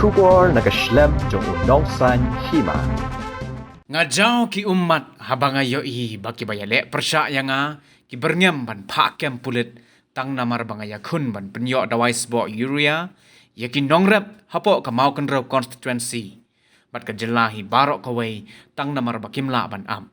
Shubor nagaslem jong unongsan hima. Ngajau ki umat habanga yoi baki bayale persya yanga ki berngem ban pakem pulit tang namar bangaya kun ban penyo dawai sbo urea yakin nongrep hapo ka mau kenro constituency bat ka jelahi barok kawai tang namar bakimla ban am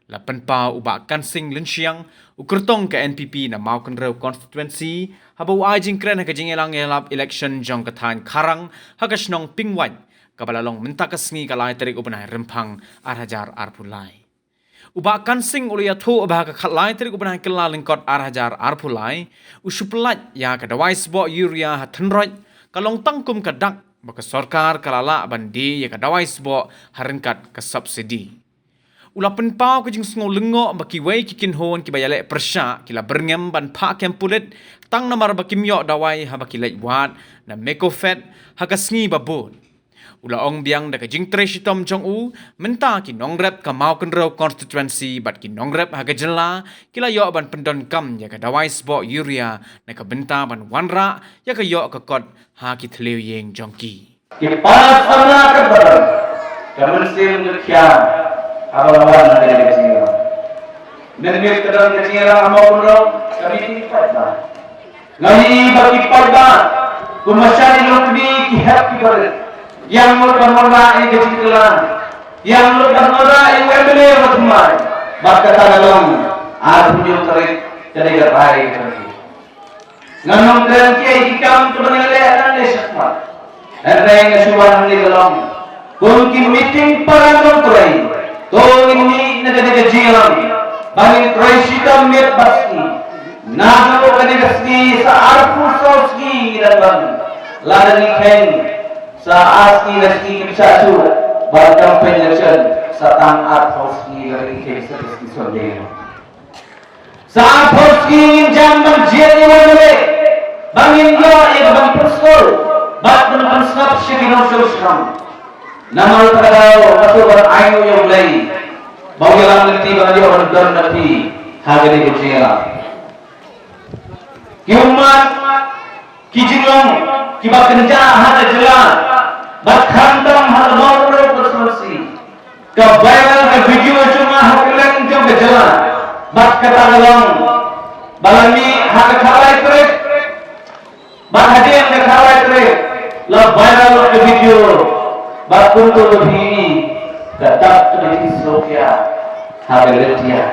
la penpa uba kansing lensiang ukurtong ka NPP na mau kenro constituency habo ajing kren ka jingelang elap election jong kathan karang hagasnong pingwan kabalalong mentakasngi kalai terik ubanai rempang arhajar arpulai uba kansing ulia thu ubah ka khatlai terik ubanai kelaleng kot arhajar arpulai usuplat ya ka dawai sbo urea hathenroj kalong tangkum kadak baka sarkar kalala bandi ya ka dawai sbo harengkat ka subsidi ula penpau ke jing sngo lengo baki wei kikin hon ki bayale persya kila berngem ban pa kem pulit tang namar baki myo dawai ha baki lek wat na mekofet ha kasngi babon ula ong biang da ka jing treshitom jong u menta ki nongrep ka mau kenro constituency bat ki nongrep ha ka jela kila yo ban pendon kam ya ka dawai sbo urea na ka benta ban wanra ya ka yo ka kot ha ki thleu yeng jong ki pas amna ka bar ka mensil ngkhya awal-awal nanti dari sini. Negeri kedal kecil amau pun kami ini pada. Ngai bagi pada kumasari lokdi kihat kibar. Yang mudah mudah ini kecil yang mudah mudah ini webele matmai. Maka dalam arunyo terik jadi gerai terus. Nganong dan kiai hikam sebenarnya ada nesma. Ada yang suara di dalam. Mungkin meeting para orang to ini negara jiran bagi Traisyidam mit baski nagalo kanigaski sa arpu soski dan ladani ken sa aski naski bisa su bagam penjelasan sa tang arposki dari ken seperti sonde sa arposki jamban jeni wale bangin yo yang bang pustol bak dan ansap shigino shosram namal tagaw masubar ayo yung lay bawyalang nagti ba di orang dan nagti hagani kecera kiumat kijilong kiba kenja hada jela bakhantam hal mawro persuasi kabayang ka video cuma hakilang jom jela bak katagalong balani hada khalai trek bahadian ka khalai trek la viral ka video bakun tu lebih tetap terjadi Sofia hadir dia.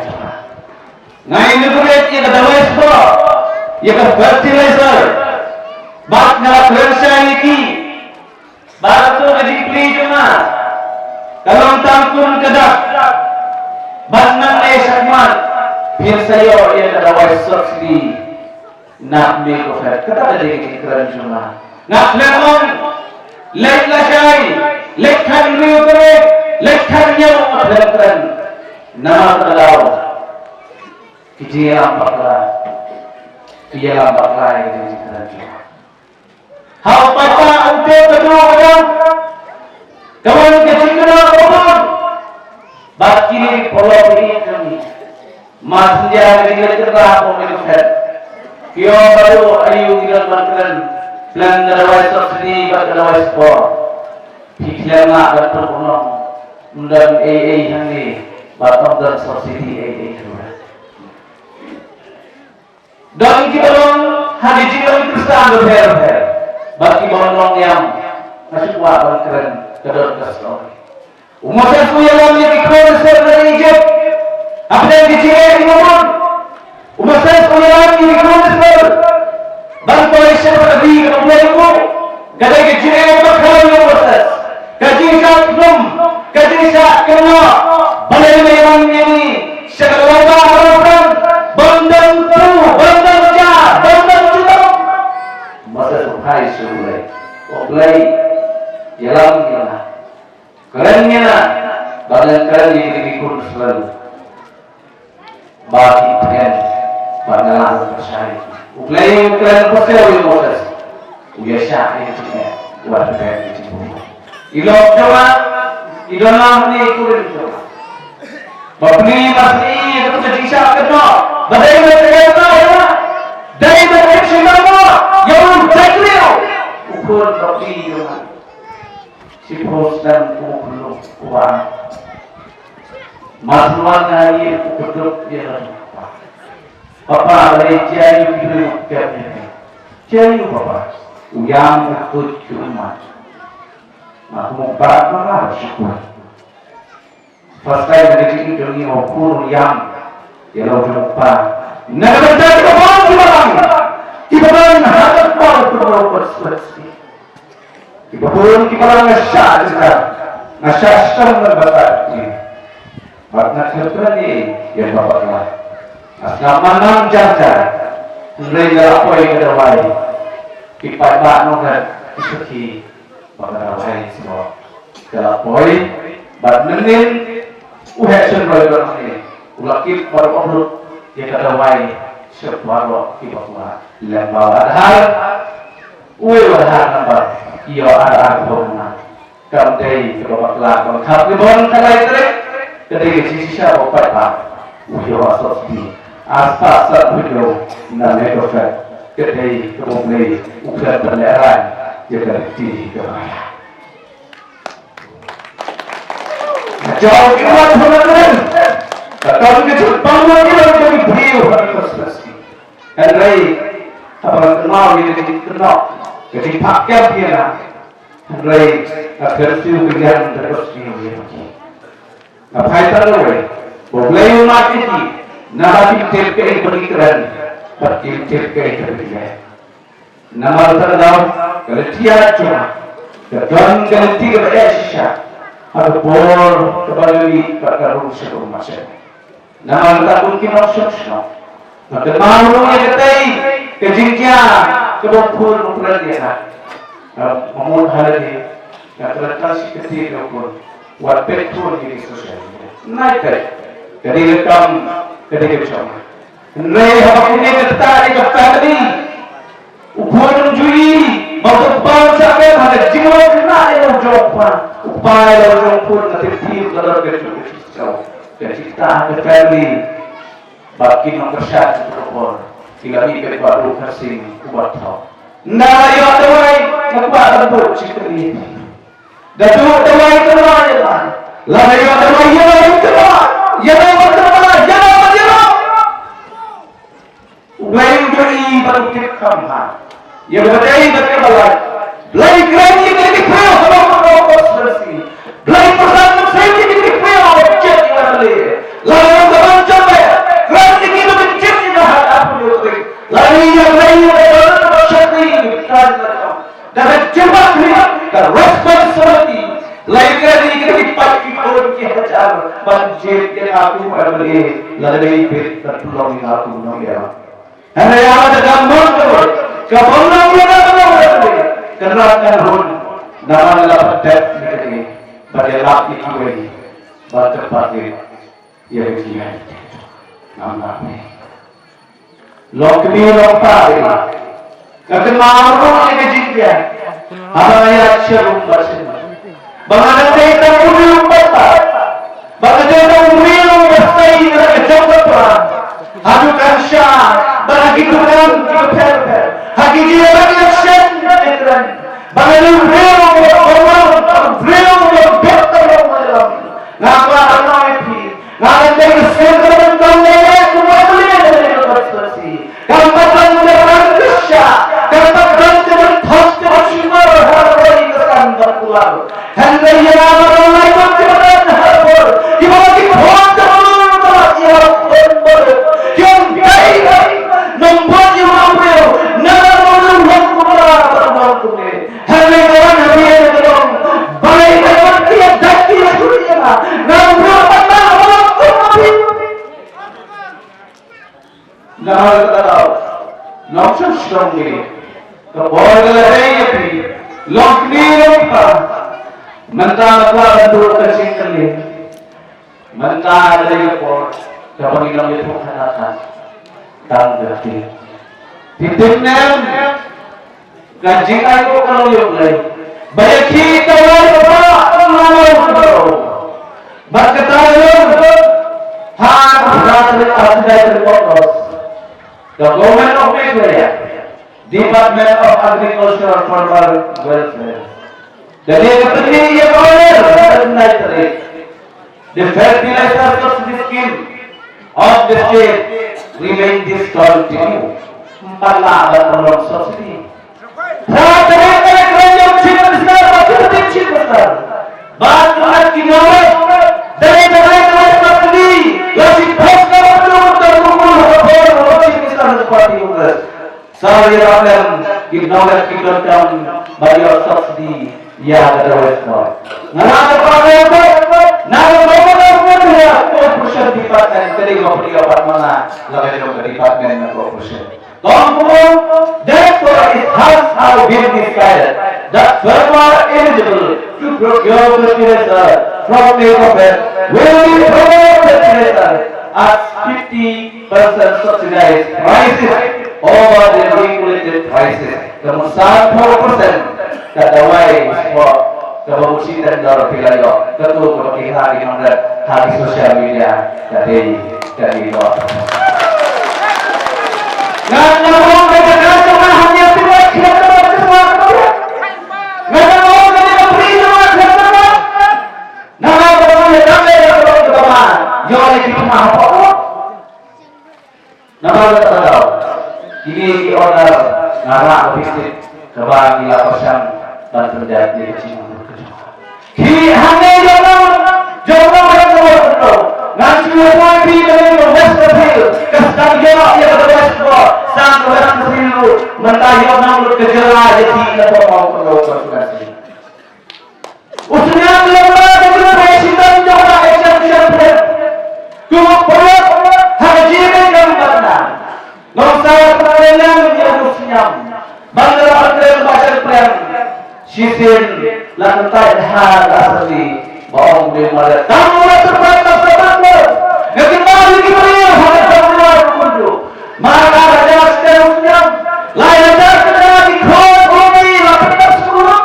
Ngai negeri yang ada wespo, yang ada fertilizer, bak nala kerja ini, bak tu jadi beli cuma, kalau tangkun kedak, bak nang esakmat, biar saya yang ada wespo sini, nak mekofet, kata jadi keren cuma, nak lemon, lek lasai. Lekhan riutre, lekhan nyawa lekhan nama terlalu kijiram bakla ini terlalu. Hal pata untuk kedua orang, kawan kecil orang, bakiri pola ini kami, masnya dengan cerah pemilik kio baru ayu dengan makan, plan darawai sosri darawai sport. Pikirlah dan terpenuh dan yang ni batam dan sosial juga. Dan kita orang hadis kita Kristen berher, bagi orang yang masih kuat dan keren kedor kesal. Umat yang yang diklaim dari Egypt, apa yang dicari imam? Umat yang diklaim bantu Islam lebih kemudianmu, kadang dicari bakal yang berdas. Kajisat belum, kajisat kena, balai memang ini segala orang bandang tu, bandang jah, bandang cukup. Masa sukai surai, oblay, jalan jalan, kerennya na, badan keren yang diikut selalu, bagi keren, badan percaya, oblay keren percaya yang modal, biasa ini juga, buat keren itu. Ilok jawa, idolam ni kulit jawa. Bapni masih itu terjisa kena. Badai berkata ya, dari berkata yang jatuh. Ukur bapni jawa. si Postan Pukulu Kuan Masluan Nari Pukuduk Yalan Papa Alai Jayu Bilu Kabini Jayu Papa Uyang Ukut Kumat Mahmud Barat Syukur Pasal menjadi dunia Okur yang Yalau jumpa Naga menjadi kebal Kibang Kibang Hadap Bal Kibang Berselesai Kibang Kibang Nasyad Nasyad Syam Berbakat Makna kira ni yang bapaklah. Asal manam jaga, mereka apa yang kedawai, kipat bakno dan isuki bakadawai semua. Kalau boy, bak nenin, uhesan berlaku ni, ulakip baru urut yang kedawai separuh kibatlah. Lembah hal, hal nampak, ia ada pun. Kamdei kebaklah, kalau kibon kalai terik. Ketika sisa opat pak, ujo asal sini, asal asal ujo namanya dokter. Ketika kemudian ukir berleran, jadi tinggi kemana? Jauh keluar teman-teman, kalau kita bangun kita jadi beliau harus pasti. Henry, apa kenal jadi kenal, jadi pakai dia. Henry, agar siu kegiatan terus dia. Apa itu lagi? Boleh umat ini, narasi terkait pemikiran, terkait pemikiran. Nama terdapat kalau tiada cuma, dan kalau tiada esya, ada bor kembali perkara sebelum masa. Nama tak mungkin opsional. Maka mahu yang ketai, kejingkia, kebopur perhatian. Mamun hal ini, yang terkasih ketika pun. Buat betul diri sosial. Naik dari rekam ketika bersama. Nai apa punya tertarik tadi. Ubuan jui, mau bangsa kan ada jiwa kena yang jawab. Upaya yang jawab nanti tim dalam kerja. Kita kembali bagi nomor satu berkor. Tinggal ini baru kasih buat tahu. Nai yang terbaik membuat betul cikgu. Datu terbaik terbaik lah. Lalu yang terbaik yang terbaik, yang Lain dari baru kita kamar. Yang berdaya berkebalan. Lain kerana ini dikira kalau selesai. Lain perasaan saya ini dikira objek yang ada. Lain yang zaman capai. Kerana kita mencari apa yang terjadi. Lain yang syakri dan cepat dan responsibility. Lain kali kita dipakai orang kehajar banjir yang aku beri lalai tertolong aku nombor. Hanya yang ada gambar tu, kebenaran kita kenalkan pun nama dapat dep ini pada lap itu ini pada pagi ia begini nama ni. Lokni lokari, kebenaran ini jika apa yang serum bersama. Bagaimana kita ulu besar, bagaimana ulu besar ini kecocokan, adukan syah, bagi tuhan kita perber, hagi dia bagi syah kita, bagaimana ulu better orang, ngapa anak ini, ngapa dari sekarang kami semua boleh dari bersasi, kampatan orang syah, kampatan orang thos semua hari kesan berpulang. Henry yang orang lain berjalan harbor, dibagi kuat terlalu yang berbor, yang baik, membuat yang mampu, namun yang kurang terbantu. Henry orang yang berong, baik dan dia daki suria, namun apa orang kurang. Namun kalau nafsu strongly, keboleh ini, lokni lokah. Mentara kuat dulu kasih kali, mentara dari port, kalau hilang itu katakan, dan berarti, titiknya, gaji aku kalau yang lain, banyak kita orang berketahuan, hari dari port, the Government of Nigeria, Department of Agriculture and Farmer Welfare. Jadi seperti yang awal tadi, the fertilizer subsidy scheme of the state remain discontinued. Malah ada penolong subsidi. Ternyata kerajaan Cina besar, macam Cina besar. Bahkan kinawa dari subsidi yang dipasang untuk terkumpul orang Cina besar seperti itu. Saya akan kinawa kita bayar subsidi yang ada semua. Nada apa? Nada corporation department dari apa mana lagi dengan department corporation. Therefore, it has now been decided that firms are eligible to procure fertilizer from the government will be provided fertilizer at 50% subsidized prices over the regulated prices. Kemudian 4% kadawai sport kebagusan dan dalam pilihan ketua kebagian di mana hari sosial media dari itu. Nggak mau bergerak cuma hanya tidak semua kemudian. Nggak mau beri semua kemudian. Nggak mau damai kemudian. Jangan kita apa? Nama kita tahu. Ini order nama bisnis kebagi laporan dan terjadi di sini. Hanya jangan berdoa. Nanti orang pilih West Hill, kesan dia yang West Hill, sang West Hill, mentayang namun kejelah jadi kita mau berdoa. Usnya lemah dengan presiden jangan exemption plan. Kemudian haji dengan mana? Nggak perlulah yang usnya. Bangga dengan plan. Sisin lantai hal asli baong di mana? Tamu terbatas terbatas. Kembali ke dunia hanya terluar kundu. Maka ada seterusnya. Lain ada di kau bumi lakukan semua.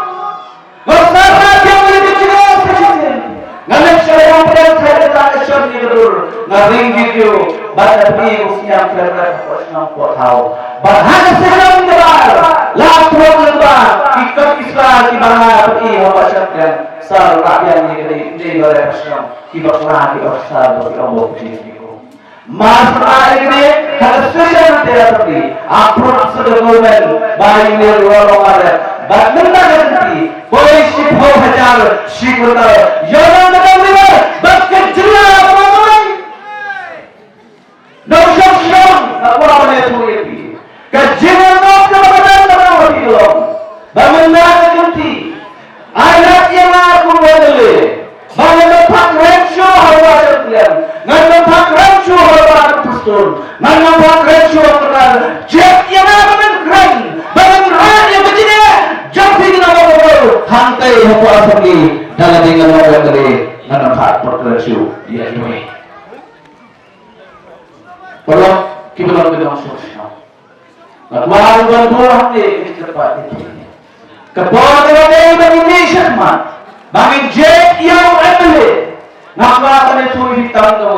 Bersama yang lebih jelas sisin. Ngalih saya yang saya tak asyik digerur. Ngaring gitu. Baca beri usia kerana kosong tahu. Bahasa sedang jebal. Lapor lebar. Ikut Islam di mana beri wabasyakan. Sal rakyat negeri di luar Islam. Tiba pernah di Osar berkembang di masalah ini harus segera terjadi. Approach the government by the law order. Bagaimana nanti polisi hajar sikutar yang negara bekerja ramai. Nasihat apa yang itu? Kajian apa yang itu? Bagaimana nanti ayat yang aku boleh. Bagaimana pak ratio harus terlihat. Nggak pak ratio harus terus. Nggak pak ratio terlihat. Jet yang apa keren. Bagaimana yang begini? Jadi kita mau hantai apa asli dalam dengan orang dari nggak pak ratio ya ini. Kalau kita mau dengan sosial. Lalu bantuan ini cepat ini. Kepada Indonesia mah. Bangin jet yang ada, nampak ada tuh hitam tuh.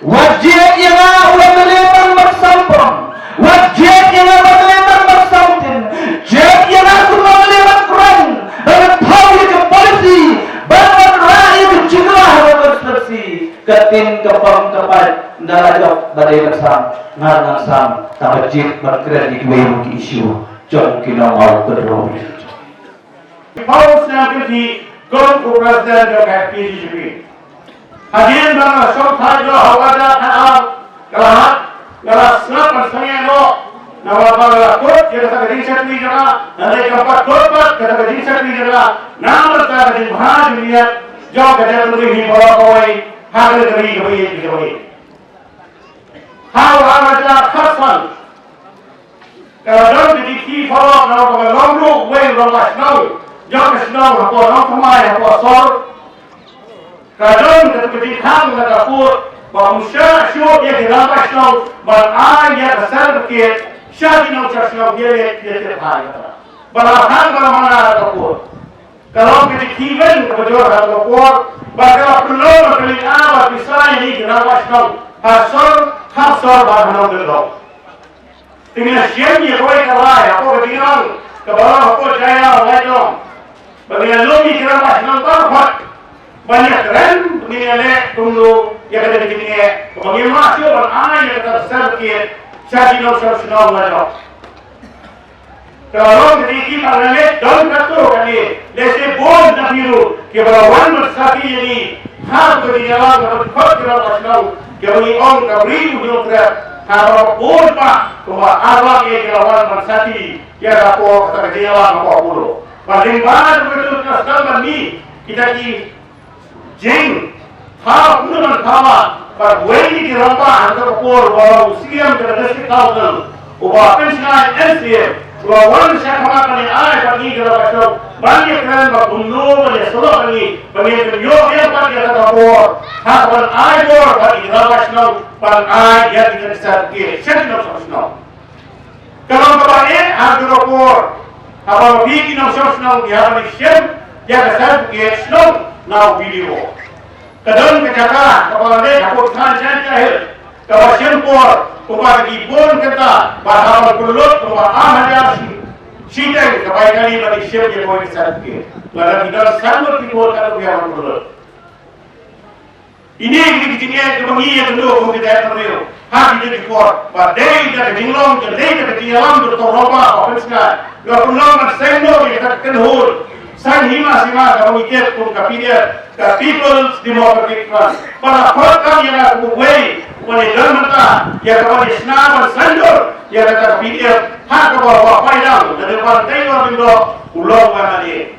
Wajib yang ada lebar bersampung, wajib yang ada lebar bersampung, jet yang ada lebar keren, dan tahu ke polisi, bahwa rakyat juga harus bersih. Ketin kepam kepat dalajok badai bersam, ngarang sam, tabajit berkeren di dua isu, jom kita mau kedua. Paus yang kecil. Kau presiden juga PDIP. Hadirin bangsa Sultan Hawada Kanal galah selatan setengah lo. Nawab bangsa kot kita tak diincar di jalan. Nanti keempat kot kita diincar di jalan. Nama kita di bahas dunia. Jauh kita lebih himbau kawai. Harga dari kawai di kawai. How ada khasman. Kalau dalam jadi key follow nama bangsa longru way rolas now. Jangan senang apa orang kemai apa sor. Kadang kita berdiam dengan dapur. Bangsa syur yang dirampas senang. Berai yang besar berkit. Syari nak senang dia terhai. Balahan mana dapur. Kalau kita kiban kebetulan dapur. Bagaimana perlu membeli awal bisa ini dirampas senang. Hasor bahan dulu. Dengan siapa yang kau ikhlas? Apa berdiam? Kebalah apa jaya lagi. Bagaimana lomi kira macam apa? Banyak keren, begini le, tunggu, ya kata begini, bagaimana masih orang anak yang kata serkit, jadi nak sersenau macam. Kalau ketika kita le, dalam kata kali, lese bon tak biru, kebawan bersati ini, hal ketinggalan kalau kau kira macam, kebagi orang kabri bukan kira, kalau bon pak, cuma awak yang kebawan bersati, kira apa kata ketinggalan apa puluh. Paling banyak betul sekarang ni kita di jeng, thao pun dengan thawa, pada wei di rampa antara por, walau siam kita desi tahu, ubah pensiun NCM, ubah siapa kali ayah pagi kita macam banyak keren berbundu, banyak solo kali, banyak penyok yang pagi kita por, hasil ayah por pagi kita macam pada ayah yang kita sedikit, sedikit macam. Kalau kebalik ada por. Kalau bikin orang senang dia akan siap, dia akan siap senang nak video. Kadang kejagaan, kalau ada aku kan jangan kalau sempur, kalau dibon kita, bahawa perlut, kalau amat sidang kebaikan ini bagi siap dia boleh siap. Lalu kita sambut dibon kalau dia perlut. Ini kita kebangian dulu kita terlihat. Hak itu dikuat. Badai kita jinglong, jadi kita jinglong bertoroma, apa sekarang? Kalau pulang bersendok kita kenhur. Sang hima sima kalau ikut pun kapidia, People's Democratic Front. Pada program yang aku buat, pada dalam mata, yang kepada senam bersendok, yang kata kapidia, hak kepada bapak yang dari pantai orang Indo, ulang mana dia.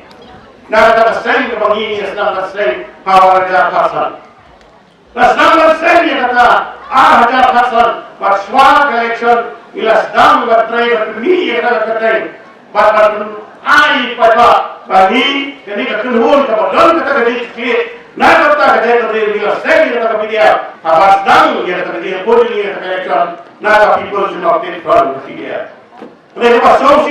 Nak kata seng kebangi ini senang seng hawa raja kasar. Senang seng dia kata. Hajar Hasan, Barswar election, ilas dam bertrai bertuni yang kata bahkan ai pada bagi jadi kekenhul kemudian kata jadi sikit nak kata kata jadi ilas saya kata kemudian habas dam yang kata jadi pun ini kata election nak people should not take part in dia. Oleh sebab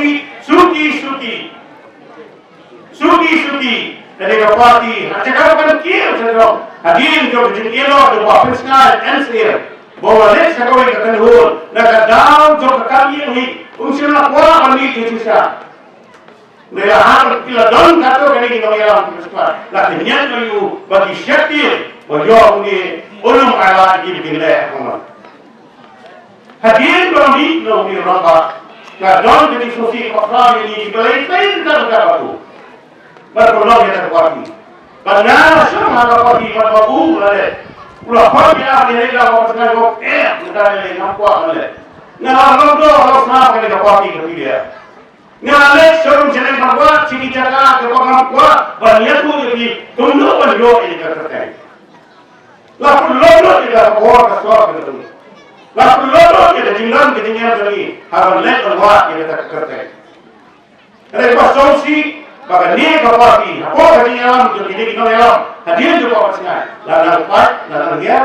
suki dari parti cakap kan kira macam hadirin ke jadi elok dua pensiun NCM bahawa lek sekali kata hul nak daun jom kami ini unsur apa kami disusah. Mereka harus kita daun kata kami ini kami alam kita. Lakin yang kami bagi syakir bahawa ini ulum Allah ini begini. Hadirin kami kami ramah. Kalau daun jadi susi kafir ini belain tak berapa. Berpulang kita kuati. Karena semua kuati berbabu ada. Ulah pagi lah dia dah bawa sekali bawa kita ni nampak mana. Ngalah tu orang senang kena kuati ke dia. Ngalah seorang jalan berbuat sini jaga ke bawah kuat banyak tu jadi tunduk banyak ini kerana. Lalu lalu dia bawa ke suara kita tu. Lalu dia jinggan ketinggian lagi. Harus lek berbuat dia kerana. Ada pasal Bagaimana ni berparti? Apa yang alam jadi kita alam? Hadirin juga pasal. Lalu dia.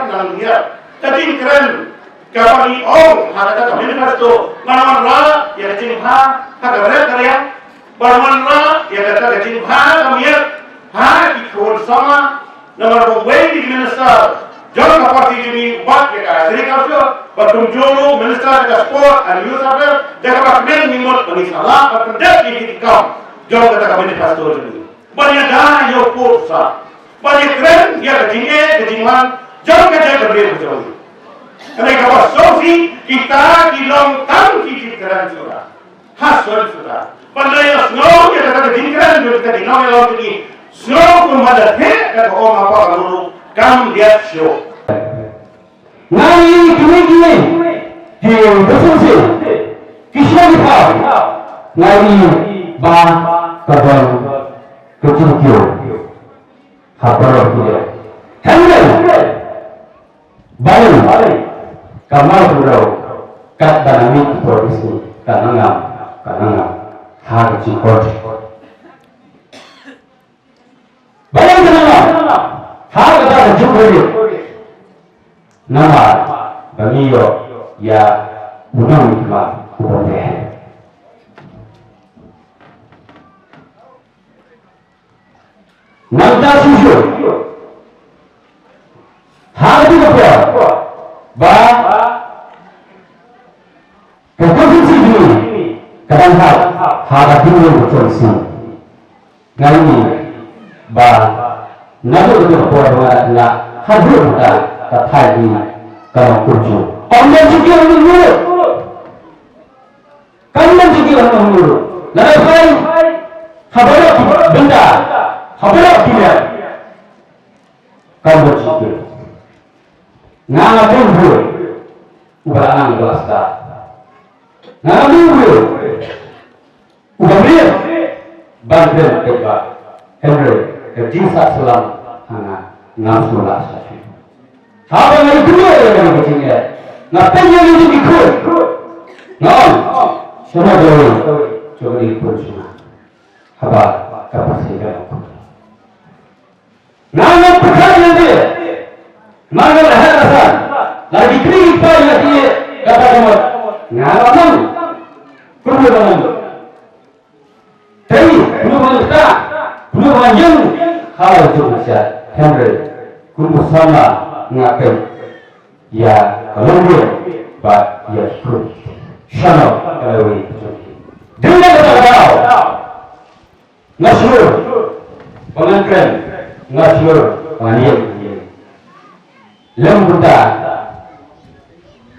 Tapi keren. Kalau ni hal kata manifesto. Mana yang jingha, hak karya. Mana yang kata jingha kamiat, hak ikut sama. Nomor berway di minister. Jangan parti ini buat kita. Jadi kalau bertunjuk minister kita sport and youth affairs, jangan bermain nimut bagi salah. Bertunjuk ini dikam. Jauh kata kami pastor ini. Banyak dah yang kursa. Banyak keren dia kejingan. Jauh kerja berbeza jauh. Kerana kalau sofi kita dilong tangki keren sudah. Hasil sudah. Pandai snow dia kata kejingan kita dilong yang ini. Snow pun ada kata orang apa kalau kamu lihat show. Nani kini di bersih kisah kita. Nani kabar kecil kabar dia kangen baru kamar burau kat danami polisi kananga har cikot bayang kananga har kata jumhuri nama bangiyo ya unang ikma boleh Nanta susu, hati apa? Keputusan ini kadang-kadang hati yang bersih. ngani ba nabu tu ko na hadir ta thai ni kalau kurju orang juga orang dulu kalian juga orang dulu lain habarat benda habarat dia kamu juga ngapain dulu ubaran gelasta ngapain dulu ubamir banten keba Henry kerjisa selam hanga ngamsulah sahaja apa yang kedua yang kecilnya ngapain yang itu ikut non semua dulu coba ikut semua apa kapasitas nama perkara yang dia mana hadasan lagi kripa yang dia kata kamu ngalam perbuatan tapi perbuatan kita perbuatan yang hal itu saja Henry kumpul sama ngapain ya kalau dia bah ya ikut Shalom kalau itu dengan kata kau ngasyur pengantin ngasyur penganian lembuta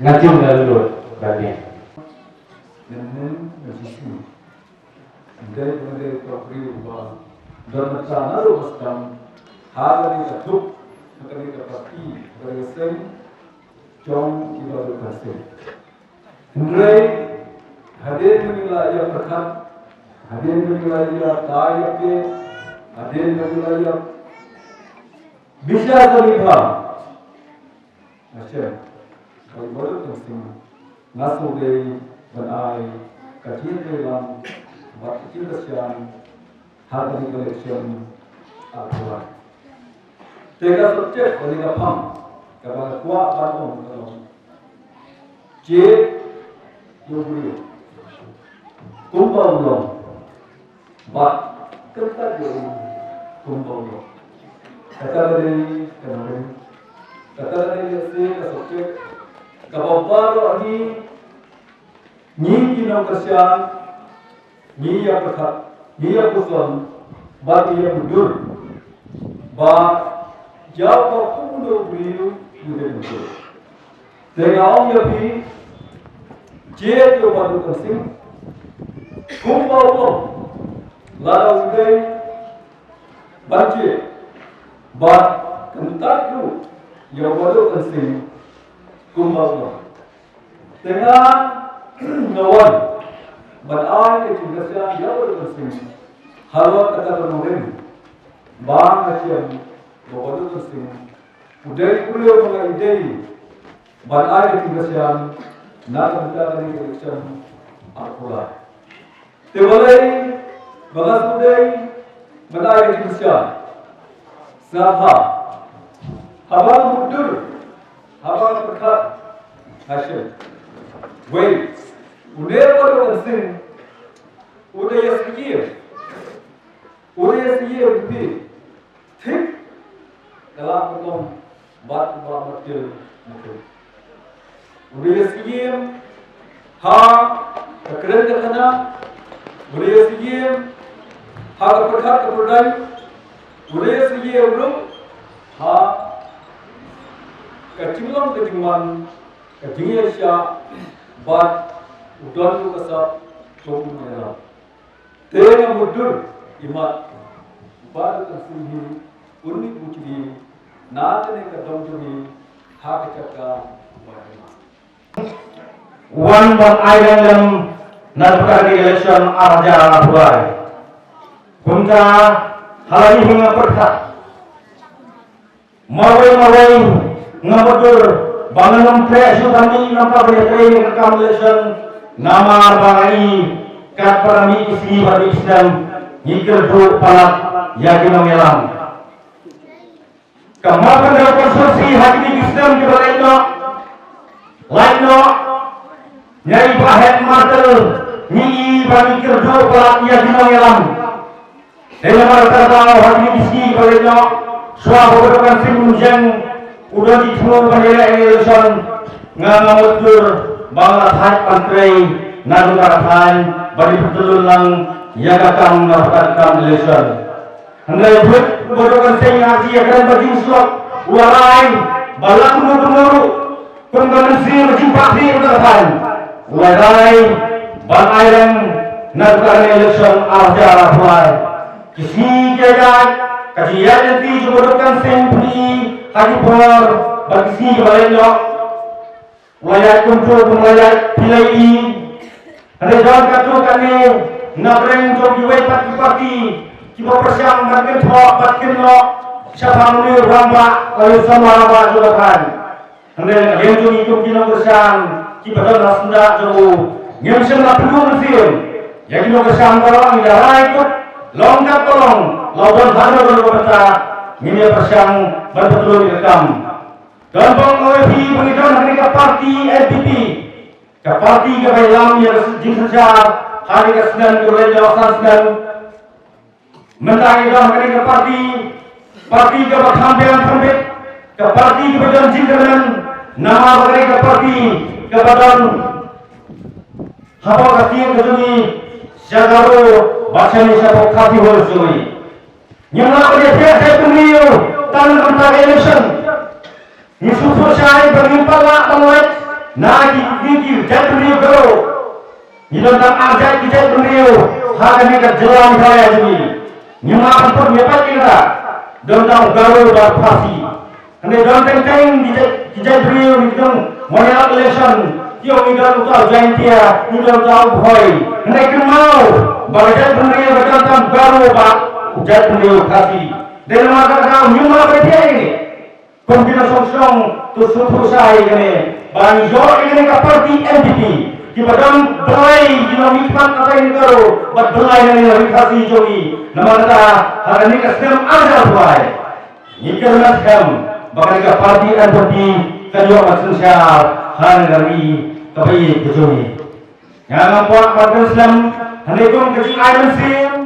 ngajung lalu bagian Nenek musisi, dari program ubah dan macam lalu macam hari itu dari kapasi dari sen, jom ibadah kasih. Henry hadir menilai yang berkat, hadir menilai yang tayyib, hadir menilai yang bisa terlibat. Macam kalau boleh testing ngasuh dari benai kajian dalam waktu kesian hari collection Al-Quran. Tiga subjek oleh kapam kepada kuat bandung kalau J Yubri kumpul belum bat kertas dari kumpul belum kata dari subjek kapal baru ini ni kinau kesian ni yang berkat ni yang kusuan bagi yang mundur ba jauh kumpul beliau mundur dengan yang bi jet yang baru kasih kumpul belum lalu udah banjir ba kentak tu yang baru kasih kumpul belum dengan nawan berada di negara yang bersih halwa kata bermurim bang macam bawa bersih udai kuliah mengenai idei berada di negara nak menjadi negara Al-Quran tebalai bagas udai berada di negara Sabha Habang mundur Habang berkat Hashim wait udah baru bersih, udah ya sekian lebih, tik dalam belum bat macam itu, udah ya sekian, keren kerana, udah ya sekian, keperkat keperdai, udah ya sekian belum, kecilan kecingnya siap, bat udan lu kasar tunggu merah. Tengah mundur imat baru tersinggung unik ucidi nanti kedong jumi hak cakap bahaya. One island yang nampaknya election arja nabuai. Kunca hal ini hingga perkat. Mawai ngabadur bangun fresh kami nampak berjaya rekam election. Nama bangai kat parami isi bagi Islam ngikir dua palak yakin mengelam. Kemakan dalam konstruksi hakim Islam di lainnya nyai bahet martel nyi bagi ngikir dua palak yakin mengelam. Dalam rata-rata hakim isi lainnya suah berdoa sinjang udah ditemui pada election ngamutur Bangla Thai Pantrai Nadukarasan bagi pertululang Yagakam Nafakat Election Hendak buat bodokan saya ngaji akan bagi usulak ulai balak muru kembangan sih berjumpa sih berdepan ulai banairan naskah election arja mulai kisi jagat kajian nanti bodokan sempri hari por bagi sih balenyo ulai kontrol ulai pilai ada jalan katu kami nabreng jom diwet parti kita persiang makin thok makin lo siapa muni ramba kalau sama ramba juga kan anda yang jom itu kita persiang kita dah nasenda jauh yang semua perlu mesin yang kita persiang kalau tidak ikut longkap tolong lawan hari kalau kita ini persiang betul direkam dan pengawasan pengibaran mereka parti LPP ke parti ke dalam yang sejarah hari ke-9 ke jawasan 9 mentang dalam ke parti ke berhampiran sempit ke parti ke badan jindaran nama mereka parti ke badan apa kasih ke sini syagaro baca ni siapa kasih hol suri nyamla pada saya pemilu tangan mentang election ni susu syari berlimpah banget nagi gigi jatuh garo ni tentang ajak kita pemilu hal ini kejelang saya ini nyamakan pun hebat kita tentang garo dan pasti ane tentang dijai beliau itu menolak election tiap minggu tahu jantia itu tahu boy ane kemau bagai beliau tentang garo pak jai beliau pasti dan maka kau nyuma berdia ini kombinasi song tu suatu saya ini bang jor ini ke parti NPP di badan belai dinamikkan apa ini karo bad belai ini kasih jogi nama kita hari ini kesem ada belai ini kerana kesem bahkan ke parti NPP kedua masyarakat hari ini kebaik jogi yang nampak parti Islam hari itu kecil ayam sim